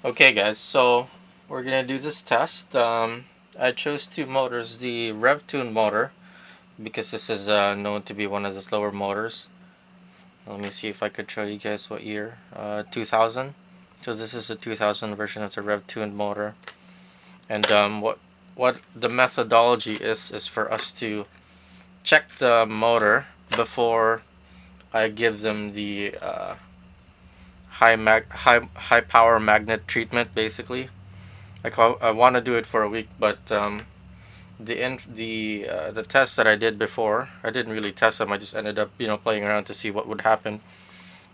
Okay guys, so we're gonna do this test. I chose two motors, the RevTune motor, because this is known to be one of the slower motors. Let me see if I could show you guys what year. 2000. So this is the 2000 version of the RevTune motor. And what the methodology is for us to check the motor before I give them the high power magnet treatment, basically. I want to do it for a week, but the test that I did before, I didn't really test them. I just ended up playing around to see what would happen.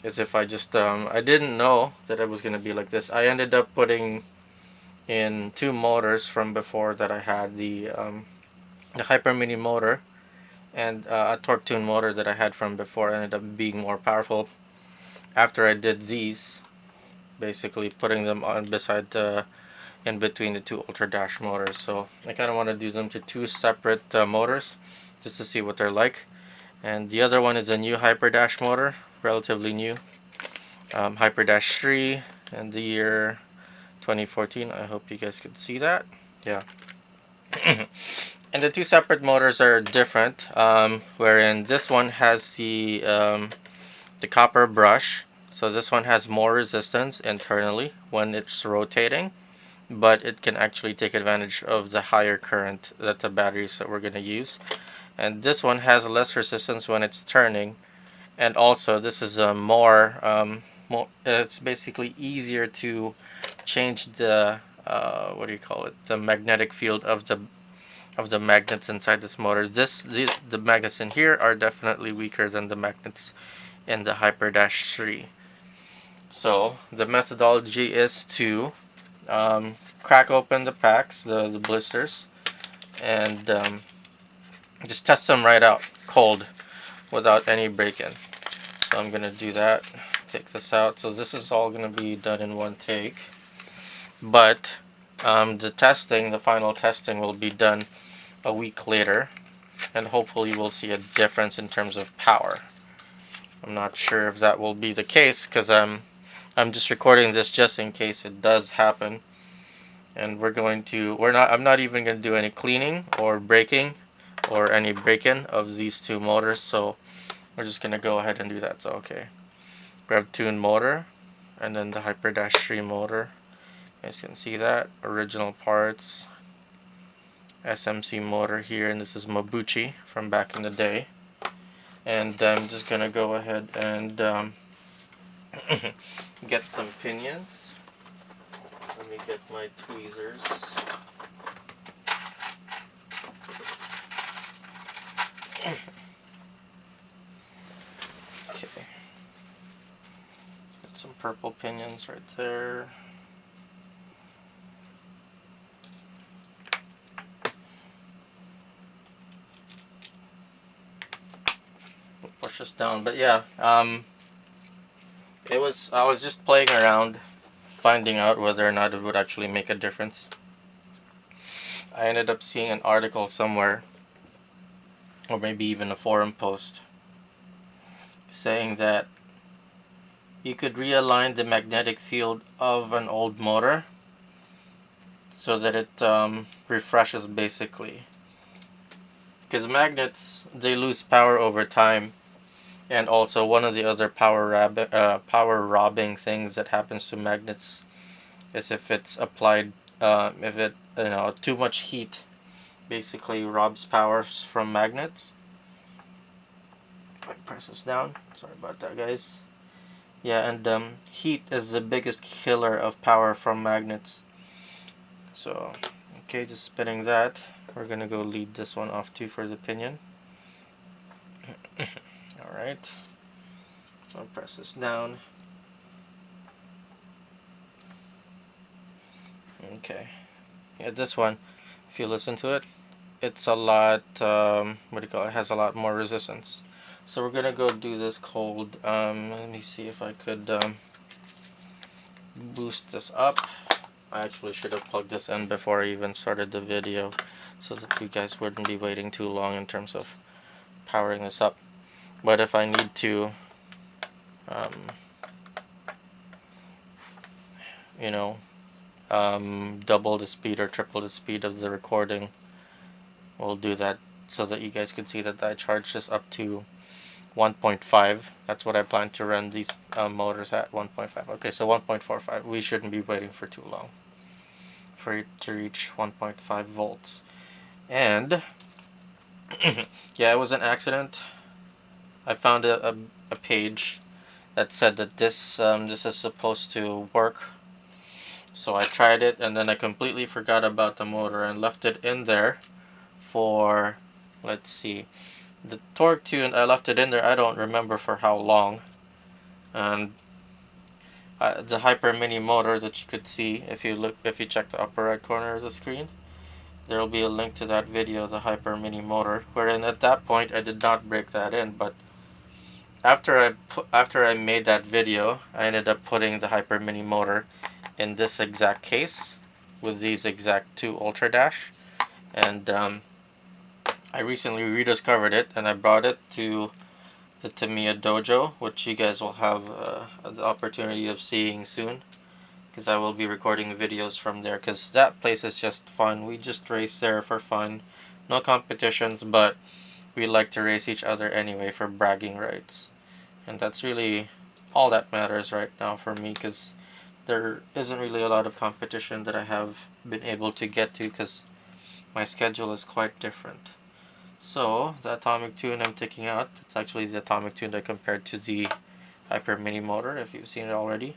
Is if I just I didn't know that it was gonna be like this. I ended up putting in two motors from before that I had the Hyper Mini motor and a torque tune motor that I had from before ended up being more powerful after I did these, basically putting them on beside the in between the two Ultra Dash motors. So I kind of want to do them to two separate motors just to see what they're like. And the other one is a new Hyper Dash motor, relatively new, Hyper Dash 3 in the year 2014. I hope you guys could see that. Yeah. And the two separate motors are different, wherein this one has the copper brush. So this one has more resistance internally when it's rotating, but it can actually take advantage of the higher current that the batteries that we're going to use. And this one has less resistance when it's turning, and also this is a more it's basically easier to change the what do you call it, the magnetic field of the magnets inside this motor. The magnets in here are definitely weaker than the magnets in the Hyper Dash 3. So the methodology is to crack open the packs, the blisters, and just test them right out cold without any break-in. So I'm gonna do that. Take this out. So this is all gonna be done in one take. But the final testing, will be done a week later, and hopefully we'll see a difference in terms of power. I'm not sure if that will be the case because I'm just recording this just in case it does happen. And I'm not even going to do any cleaning or braking or any break-in of these two motors, so we're just going to go ahead and do that. So okay, RevTune motor and then the Hyper Dash 3 motor. You guys can see that original parts, SMC motor here, and this is Mabuchi from back in the day. And I'm just gonna go ahead and get some pinions. Let me get my tweezers. Okay. Got some purple pinions right there. Push this down, but yeah, I was just playing around, finding out whether or not it would actually make a difference. I ended up seeing an article somewhere, or maybe even a forum post, saying that you could realign the magnetic field of an old motor so that it refreshes, basically. Because magnets, they lose power over time, and also one of the other power robbing things that happens to magnets is if it's applied, if it too much heat basically robs power from magnets. Press this down. Sorry about that, guys. Yeah, and heat is the biggest killer of power from magnets. So, okay, just spinning that. We're gonna go lead this one off too for the pinion. Alright. So I'll press this down. Okay. Yeah, this one, if you listen to it, it's a lot, what do you call it? It has a lot more resistance. So we're gonna go do this cold. Let me see if I could boost this up. I actually should have plugged this in before I even started the video so that you guys wouldn't be waiting too long in terms of powering this up. But if I need to you know, double the speed or triple the speed of the recording. We'll do that so that you guys can see that I charged this up to 1.5. That's what I plan to run these motors at, 1.5. Okay, so 1.45. We shouldn't be waiting for too long for it to reach 1.5 volts. And yeah, it was an accident. I found a page that said that this is supposed to work. So I tried it, and then I completely forgot about the motor and left it in there for, let's see, the torque tune. I left it in there, I don't remember for how long. And the hyper mini motor that you could see, if you check the upper right corner of the screen, there will be a link to that video, the hyper mini motor, wherein at that point I did not break that in. But after I made that video, I ended up putting the hyper mini motor in this exact case with these exact two Ultra Dash, and I recently rediscovered it, and I brought it to the Tamiya dojo, which you guys will have the opportunity of seeing soon, because I will be recording videos from there, because that place is just fun. We just race there for fun, no competitions, but we like to race each other anyway for bragging rights, and that's really all that matters right now for me, because there isn't really a lot of competition that I have been able to get to, because my schedule is quite different. So the atomic tune I'm taking out, it's actually the atomic tune I compared to the hyper mini motor, if you've seen it already.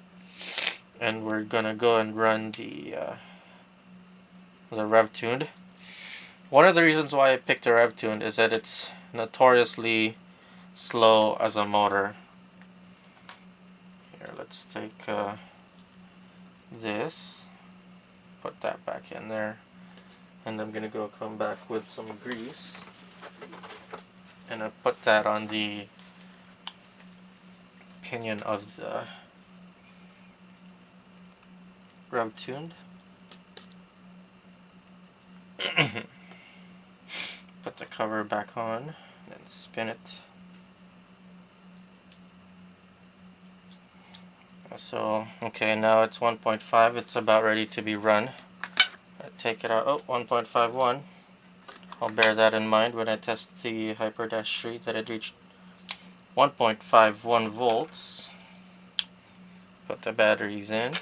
And we're gonna go and run the rev tuned. One of the reasons why I picked a rev tuned is that it's notoriously slow as a motor. Here, let's take this, put that back in there, and I'm gonna come back with some grease, and I put that on the pinion of the rev tuned. Put the cover back on and spin it. So okay, now it's 1.5. It's about ready to be run. I take it out. Oh, 1.51. I'll bear that in mind when I test the Hyper Dash 3 that it reached 1.51 volts. Put the batteries in.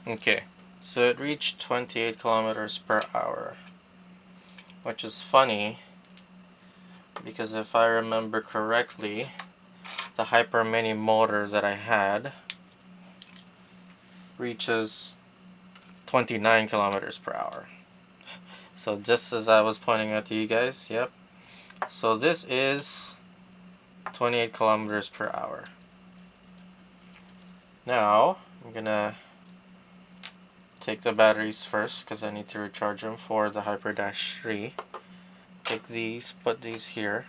Okay, so it reached 28 kilometers per hour, which is funny because if I remember correctly, the Hyper Mini motor that I had reaches 29 kilometers per hour. So just as I was pointing out to you guys, yep. So this is 28 kilometers per hour. Now, I'm gonna take the batteries first because I need to recharge them for the Hyper Dash 3. Take these, put these here,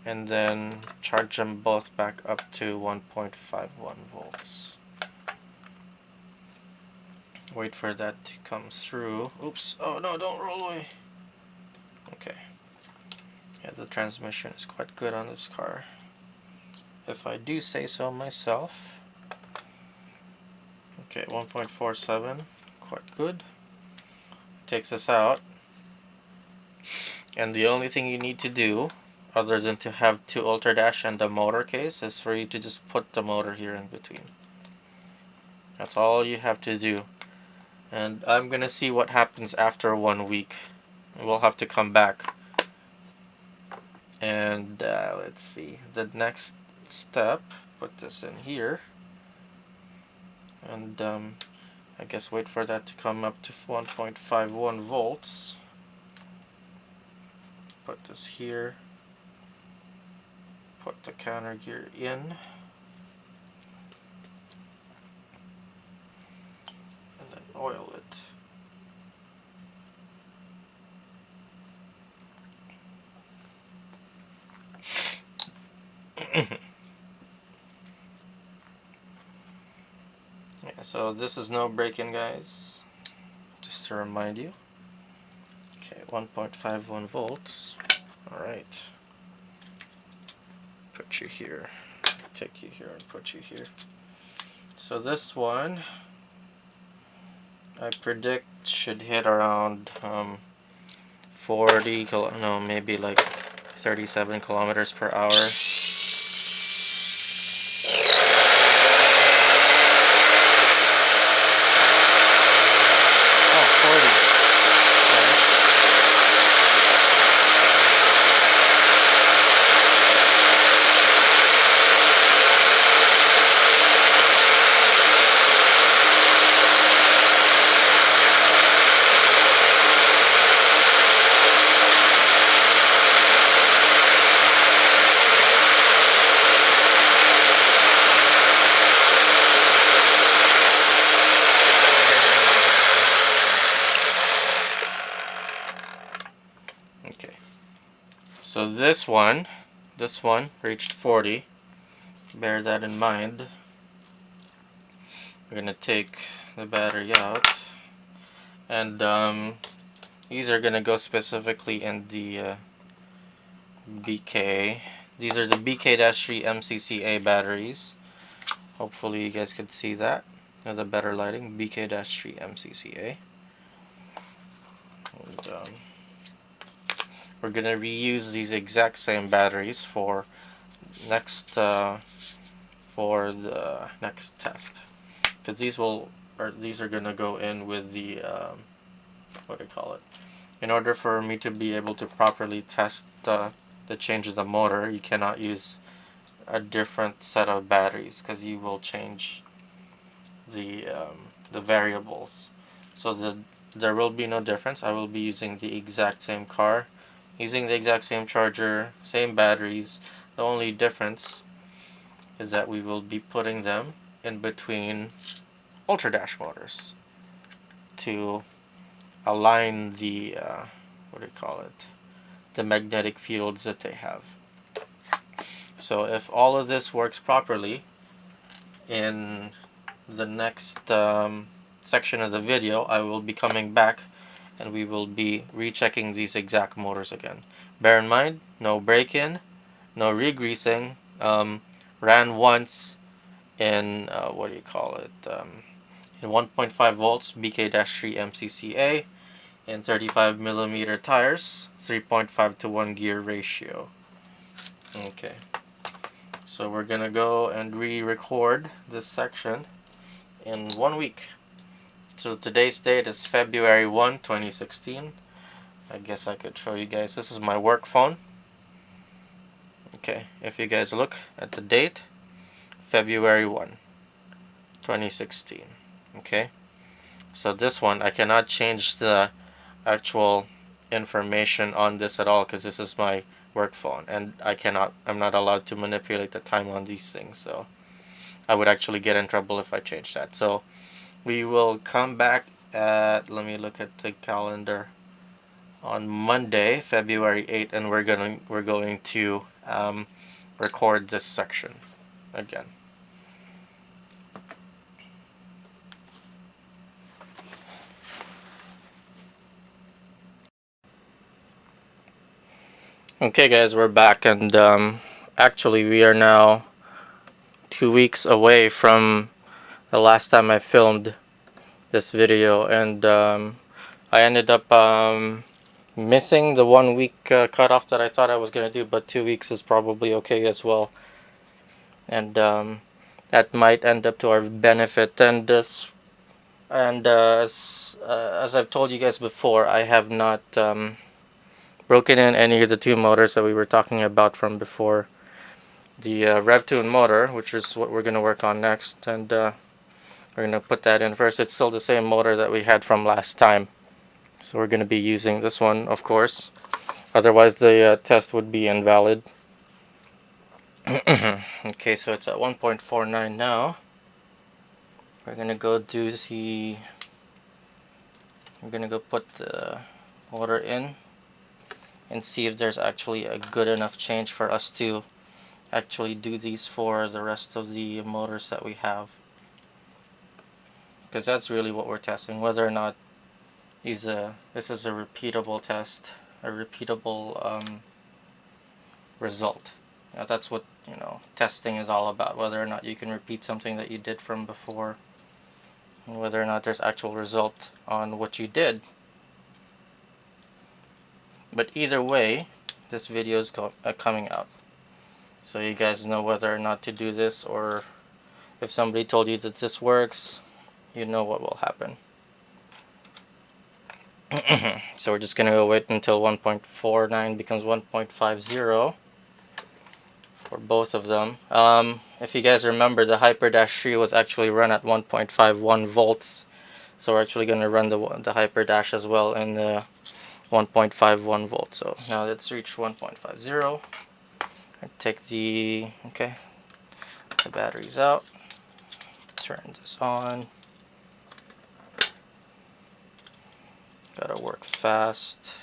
and then charge them both back up to 1.51 volts. Wait for that to come through. Oops, oh no, don't roll away. Okay. Yeah, the transmission is quite good on this car, if I do say so myself. Okay, 1.47, quite good. Take this out, and the only thing you need to do, other than to have two Ultra Dash and the motor case, is for you to just put the motor here in between. That's all you have to do. And I'm gonna see what happens after 1 week. We'll have to come back. And let's see, the next step put this in here, and I guess wait for that to come up to 1.51 volts. Put this here, put the counter gear in, and then oil it. Yeah, so this is no break-in, guys, just to remind you. Okay, 1.51 volts. Alright, put you here, take you here and put you here. So this one I predict should hit around 40 no, maybe like 37 kilometers per hour. Okay, so this one reached 40. Bear that in mind. We're gonna take the battery out, and these are gonna go specifically in the BK. These are the BK-3 MCCA batteries. Hopefully you guys can see that. There's a better lighting. BK-3 MCCA. And we're gonna reuse these exact same batteries for the next test, because these are gonna go in with the what do you call it? In order for me to be able to properly test the changes of the motor, you cannot use a different set of batteries, because you will change the variables. So there will be no difference. I will be using the exact same car, using the exact same charger, same batteries. The only difference is that we will be putting them in between Ultra Dash motors to align the what do you call it? The magnetic fields that they have. So if all of this works properly, in the next section of the video, I will be coming back and we will be rechecking these exact motors again. Bear in mind, no break-in, no re-greasing. Ran once in what do you call it? In 1.5 volts BK-3 MCCA and 35mm tires, 3.5 to 1 gear ratio. Okay, so we're gonna go and re-record this section in 1 week. So today's date is February 1, 2016. I guess I could show you guys. This is my work phone. Okay, if you guys look at the date, February 1, 2016. Okay, so this one, I cannot change the actual information on this at all, because this is my work phone, and I'm not allowed to manipulate the time on these things, so I would actually get in trouble if I change that. So we will come back at, let me look at the calendar, on Monday, February 8th, and we're going to record this section again. Okay guys, we're back, and actually we are now 2 weeks away from the last time I filmed this video, and I ended up missing the 1 week cutoff that I thought I was going to do, but 2 weeks is probably okay as well, and that might end up to our benefit. And as I've told you guys before, I have not broken in any of the two motors that we were talking about from before. the rev tune motor, which is what we're going to work on next, and we're going to put that in first. It's still the same motor that we had from last time, so we're going to be using this one, of course, otherwise the test would be invalid. Okay, so it's at 1.49 now. We're going to go do the, we're going to go put the motor in and see if there's actually a good enough change for us to actually do these for the rest of the motors that we have, because that's really what we're testing, whether or not this is a repeatable test, a repeatable result. Now, that's what testing is all about, whether or not you can repeat something that you did from before, and whether or not there's actual result on what you did. But either way, this video is coming out, so you guys know whether or not to do this, or if somebody told you that this works, you know what will happen. So we're just gonna go wait until 1.49 becomes 1.50 for both of them. If you guys remember, the Hyper Dash 3 was actually run at 1.51 volts, so we're actually gonna run the Hyper Dash as well in the 1.51 volts. So now let's reach 1.50. Take the batteries out, turn this on. Gotta work fast.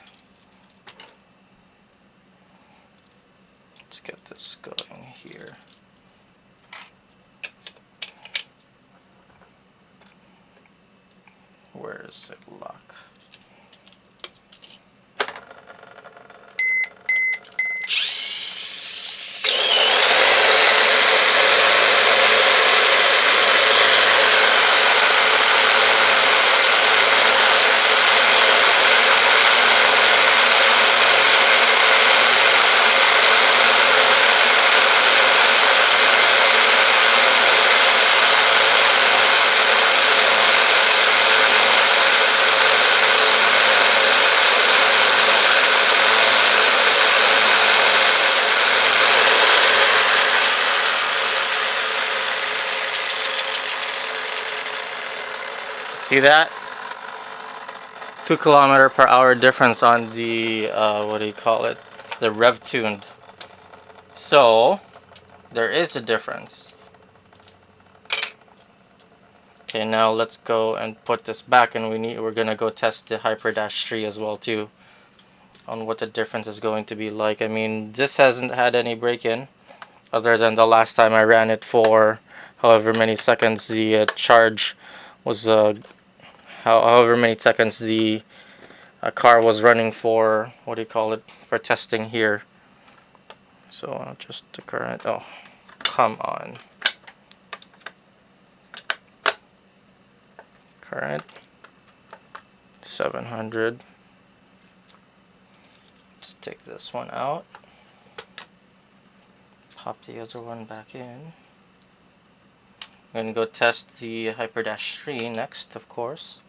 Let's get this going here. Where is it lock? See that? 2 km/h difference on the what do you call it? The rev tuned. So there is a difference. Okay, now let's go and put this back, and we're gonna go test the Hyper Dash 3 as well too, on what the difference is going to be like. I mean, this hasn't had any break-in, other than the last time I ran it for however many seconds the charge was, however many seconds the car was running for, what do you call it, for testing here. So just the current, oh, come on. Current 700. Let's take this one out, pop the other one back in. I'm gonna go test the Hyper Dash 3 next, of course.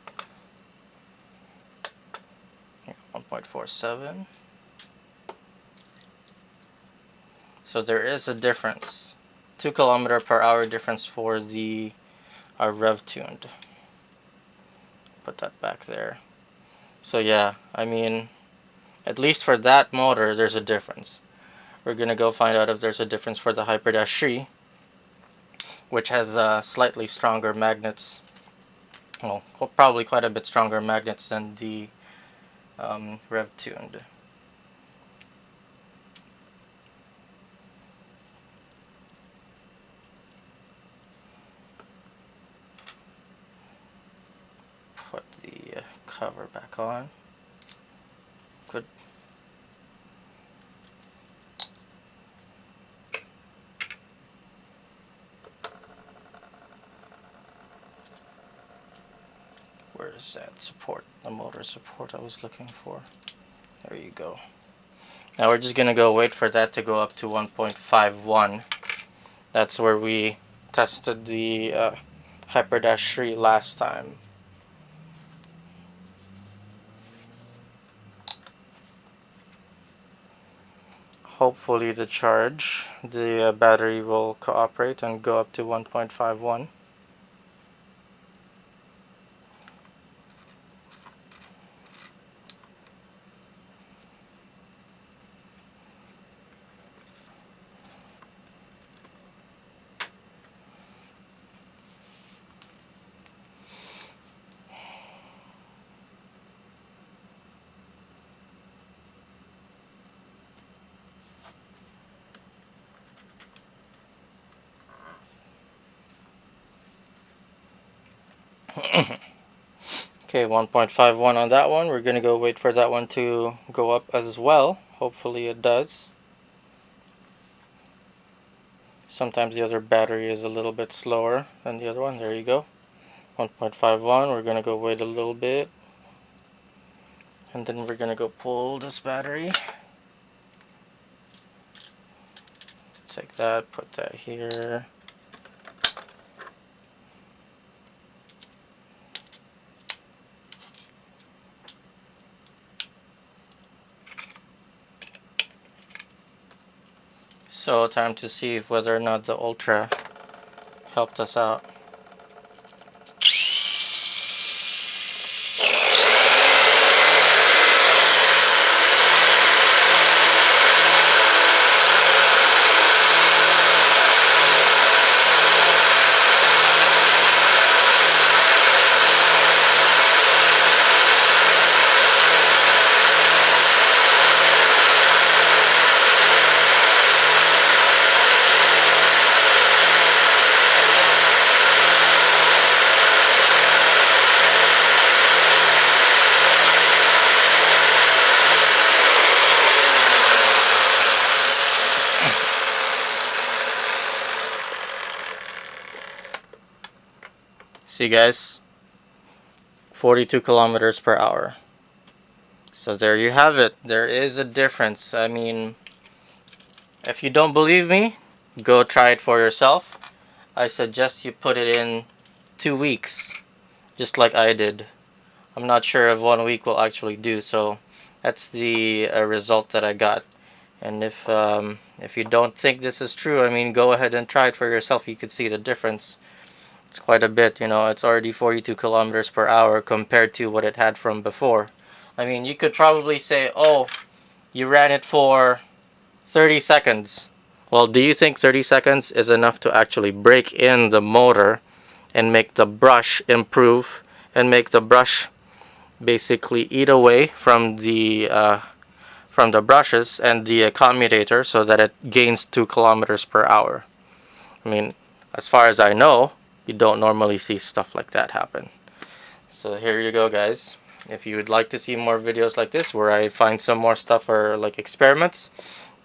1.47. So there is a difference, 2 km/h difference for the rev tuned. Put that back there. So yeah, I mean, at least for that motor, there's a difference. We're gonna go find out if there's a difference for the Hyper Dash 3, which has slightly stronger magnets. Well, probably quite a bit stronger magnets than the rev tuned. Put the cover back on. Good. Where is that support? The motor support I was looking for. There you go. Now we're just gonna go wait for that to go up to 1.51. That's where we tested the Hyper Dash 3 last time. hopefully the battery will cooperate and go up to 1.51. Okay, 1.51 on that one. We're gonna go wait for that one to go up as well. Hopefully it does. Sometimes the other battery is a little bit slower than the other one. There you go. 1.51. We're gonna go wait a little bit. And then we're gonna go pull this battery. Take that, put that here. So time to see if whether or not the Ultra helped us out. See guys, 42 kilometers per hour. So there you have it. There is a difference. I mean, if you don't believe me, go try it for yourself. I suggest you put it in 2 weeks, just like I did. I'm not sure if 1 week will actually do, so that's the result that I got. And if you don't think this is true, I mean, go ahead and try it for yourself. You could see the difference. It's quite a bit, you know. It's already 42 kilometers per hour compared to what it had from before. I mean, you could probably say, oh, you ran it for 30 seconds. Well, do you think 30 seconds is enough to actually break in the motor and make the brush improve and make the brush basically eat away from the brushes and the commutator so that it gains 2 kilometers per hour? I mean, as far as I know, you don't normally see stuff like that happen. So here you go, guys. If you would like to see more videos like this where I find some more stuff or like experiments,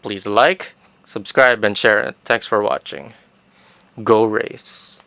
please like, subscribe, and share it. Thanks for watching. Go race.